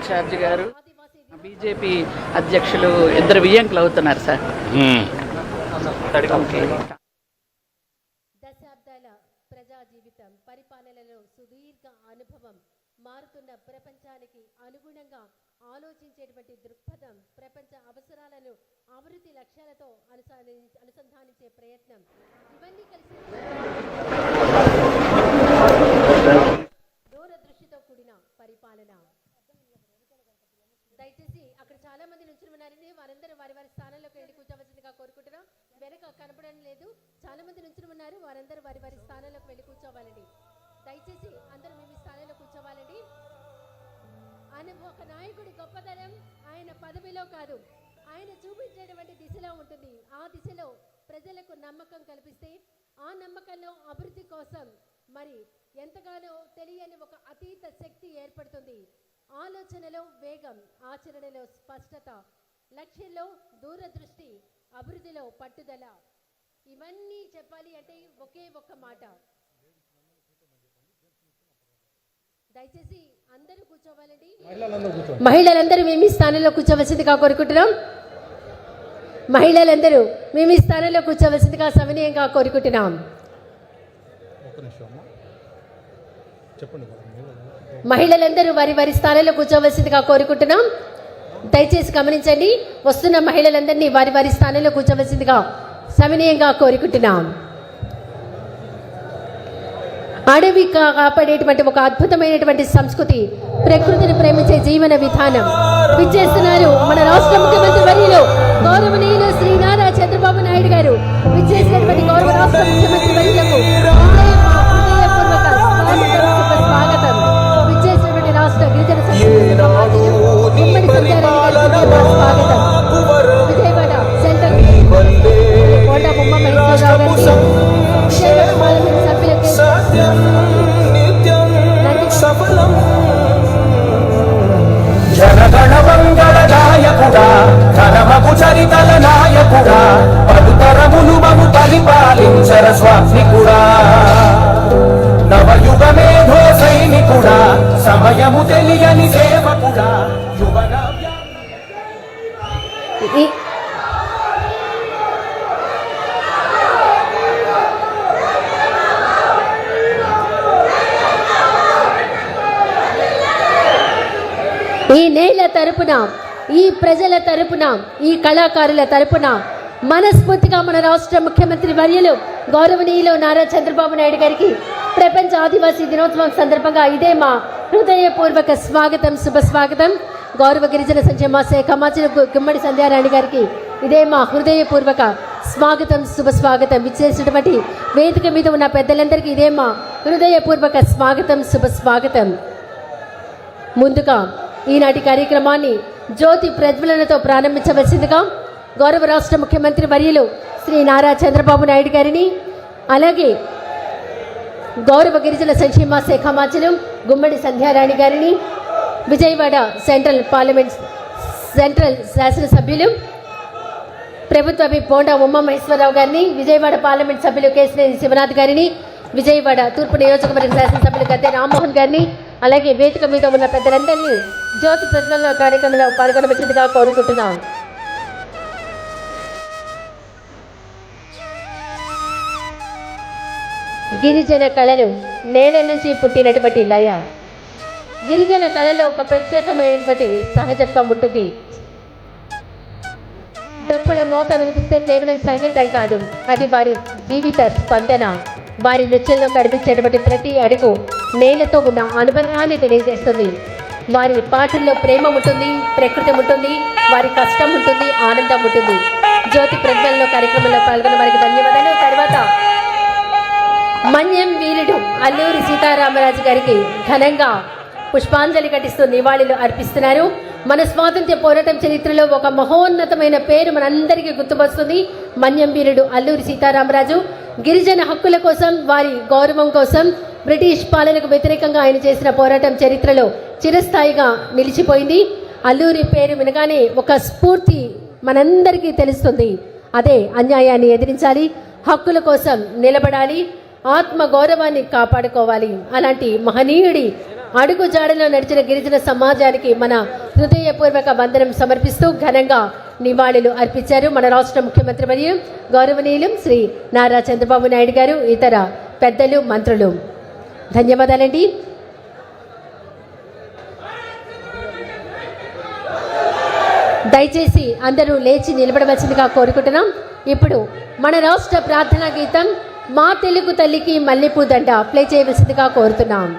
Incharge గారు BJP అధ్యక్షులు ఇద్దరు వియ్యంకులు అవుతున్నారు సార్. ఓకే. దశాబ్దాల ప్రజా జీవితం, పరిపాలనలో సుదీర్ఘ అనుభవం, మారుతున్న ప్రపంచానికి అనుగుణంగా ఆలోచించేటువంటి దృక్పథం, ప్రపంచ అవసరాలను అభివృద్ధి లక్ష్యాలతో అనుసంధానించే ప్రయత్నం, ఇవన్నీ కలిసి దూరదృష్టితో కూడిన పరిపాలన. దయచేసి అక్కడ చాలా మంది నుంచి ఉన్నారని వారందరూ వారి వారి స్థానంలోకి వెళ్ళి కూర్చోవలసిందిగా కోరుకుంటున్నాం. వెనక కనపడడం లేదు, చాలా మంది నుంచి ఉన్నారు, వారందరూ వారి వారి స్థానంలోకి వెళ్ళి కూర్చోవాలండి. దయచేసి అందరూ మీ స్థానంలో కూర్చోవాలండి. ఆయన ఒక నాయకుడి గొప్పతనం ఆయన పదవిలో కాదు, ఆయన చూపించేటువంటి దిశలో ఉంటుంది. ఆ దిశలో ప్రజలకు నమ్మకం కల్పిస్తే ఆ నమ్మకంలో అభివృద్ధి కోసం మరి ఎంతగానో తెలియని ఒక అతీత శక్తి ఏర్పడుతుంది. ఆలోచనలో వేగం, ఆచరణలో స్పష్టత, లక్ష్యంలో దూరదృష్టి, అభివృద్ధిలో పట్టుదల, ఇవన్నీ చెప్పాలి అంటే ఒకే ఒక్క మాట. దయచేసి అందరూ కూర్చోవాలండి. మహిళలందరూ మేము ఈ స్థానంలో కూర్చోవలసిందిగా కోరుకుంటున్నాం. మహిళలందరూ మేము ఈ స్థానంలో కూర్చోవలసిందిగా సవినయంగా కోరుకుంటున్నాం. మహిళలందరూ వారి వారి స్థానంలో కూర్చోవలసిందిగా కోరుకుంటున్నాం. దయచేసి గమనించండి, వస్తున్న మహిళలందరినీ వారి వారి స్థానంలో కూర్చోవలసిందిగా సవినయంగా కోరుకుంటున్నాం. అడవి కాపాడేటువంటి ఒక అద్భుతమైనటువంటి సంస్కృతి, ప్రకృతిని ప్రేమించే జీవన విధానం విచ్చేస్తున్నారు మన రాష్ట్ర ముఖ్యమంత్రి వర్యులు గౌరవనీయులు శ్రీ నారా చంద్రబాబు నాయుడు గారు. విచ్చేసినటువంటి గౌరవ రాష్ట్ర ముఖ్యమంత్రి వర్యులకు స్వాగతం. విచ్చేసినటువంటి రాష్ట్ర గిరిజన స్వాగతం. విజయవాడ సెంట్రల్ కోట బొమ్మ మహేశ్వరరావు గారు, విజయవాడ పార్లమెంట్ సభ్యులకి జనగణ మంగళదాయకుడా, ఘనమగు చరితల నాయకుడా, పలుతరములు మము పరిపాలించర స్వామికుడా, నవయుగ మేధో సైనికుడా, సమయము తెలియని సేవకుడా, యువన ఈ నేల తరపున, ఈ ప్రజల తరపున, ఈ కళాకారుల తరపున మనస్ఫూర్తిగా మన రాష్ట్ర ముఖ్యమంత్రి వర్యులు గౌరవనీయులు నారా చంద్రబాబు నాయుడు గారికి ప్రపంచ ఆదివాసీ దినోత్సవం సందర్భంగా ఇదే మా హృదయపూర్వక స్వాగతం, శుభ స్వాగతం. గౌరవ గిరిజన సంక్షేమ శాఖ మంత్రి గుమ్మడి సంధ్యారాణి గారికి ఇదే మా హృదయపూర్వక స్వాగతం, శుభ స్వాగతం. విచ్చేసినటువంటి వేదిక మీద ఉన్న పెద్దలందరికీ ఇదే మా హృదయపూర్వక స్వాగతం, శుభ స్వాగతం. ముందుగా ఈనాటి కార్యక్రమాన్ని జ్యోతి ప్రజ్వలనతో ప్రారంభించవలసిందిగా గౌరవ రాష్ట్ర ముఖ్యమంత్రి వర్యులు శ్రీ నారా చంద్రబాబు నాయుడు గారిని, అలాగే గౌరవ గిరిజన సంక్షేమ శాఖ మంత్రులు గుమ్మడి సంధ్యారాణి గారిని, విజయవాడ సెంట్రల్ శాసనసభ్యులు ప్రభుత్వ బోండా ఉమా మహేశ్వరరావు గారిని, విజయవాడ పార్లమెంట్ సభ్యులు కేశినేని శివనాథ్ గారిని, విజయవాడ తూర్పు నియోజకవర్గ శాసనసభ్యులు గద్దె రామ్మోహన్ గారిని, అలాగే వేదిక మీద ఉన్న పెద్దలందరినీ జ్యోతి ప్రజ్వలన కార్యక్రమంలో పాల్గొనవలసిందిగా కోరుకుంటున్నాం. గిరిజన కళలు నేల నుంచి పుట్టినటువంటి లయ. గిరిజన కళలో ఒక ప్రత్యేకమైనటువంటి సహజత్వం ఉంటుంది. తప్పుడు మోత వినిపిస్తే కేవలం సంగీతం కాదు, అది వారి జీవిత స్పందన. వారి నృత్యంలో కనిపించేటువంటి ప్రతి అడుగు నేలతో ఉన్న అనుబంధాన్ని తెలియజేస్తుంది. వారి పాటల్లో ప్రేమ ఉంటుంది, ప్రకృతి ఉంటుంది, వారి కష్టం ఉంటుంది, ఆనందం ఉంటుంది. జ్యోతి ప్రజ్వలన కార్యక్రమంలో పాల్గొన్న వారికి ధన్యవాదాలు. తర్వాత మన్యం వీరుడు అల్లూరి సీతారామరాజు గారికి ఘనంగా పుష్పాంజలి ఘటిస్తూ నివాళులు అర్పిస్తున్నారు. మన స్వాతంత్ర్య పోరాటం చరిత్రలో ఒక మహోన్నతమైన పేరు మనందరికీ గుర్తుకొస్తుంది. మన్యం వీరుడు అల్లూరి సీతారామరాజు గిరిజన హక్కుల కోసం, వారి గౌరవం కోసం, బ్రిటిష్ పాలనకు వ్యతిరేకంగా ఆయన చేసిన పోరాటం చరిత్రలో చిరస్థాయిగా నిలిచిపోయింది. అల్లూరి పేరు వినగానే ఒక స్ఫూర్తి మనందరికీ తెలుస్తుంది. అదే అన్యాయాన్ని ఎదిరించాలి, హక్కుల కోసం నిలబడాలి, ఆత్మ గౌరవాన్ని కాపాడుకోవాలి. అలాంటి మహనీయుడి అడుగు జాడలో నడిచిన గిరిజన సమాజానికి మన హృదయపూర్వక వందనం సమర్పిస్తూ ఘనంగా నివాళులు అర్పించారు మన రాష్ట్ర ముఖ్యమంత్రి మరియు గౌరవనీయులు శ్రీ నారా చంద్రబాబు నాయుడు గారు, ఇతర పెద్దలు, మంత్రులు. ధన్యవాదాలండి. దయచేసి అందరూ లేచి నిలబడవలసిందిగా కోరుకుంటున్నాం. ఇప్పుడు మన రాష్ట్ర ప్రార్థనా గీతం మా తెలుగు తల్లికి మల్లెపూ దండ ప్లే చేయవలసిందిగా కోరుతున్నాం.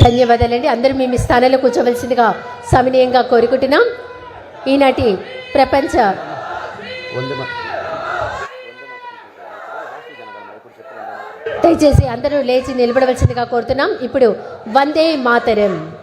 ధన్యవాదాలండి. అందరూ మీ స్థానంలో కూర్చోవలసిందిగా సవినయంగా కోరుకుంటున్నాం. ఈనాటి ప్రపంచ దయచేసి అందరూ లేచి నిలబడవలసిందిగా కోరుతున్నాం. ఇప్పుడు వందే మాతరం.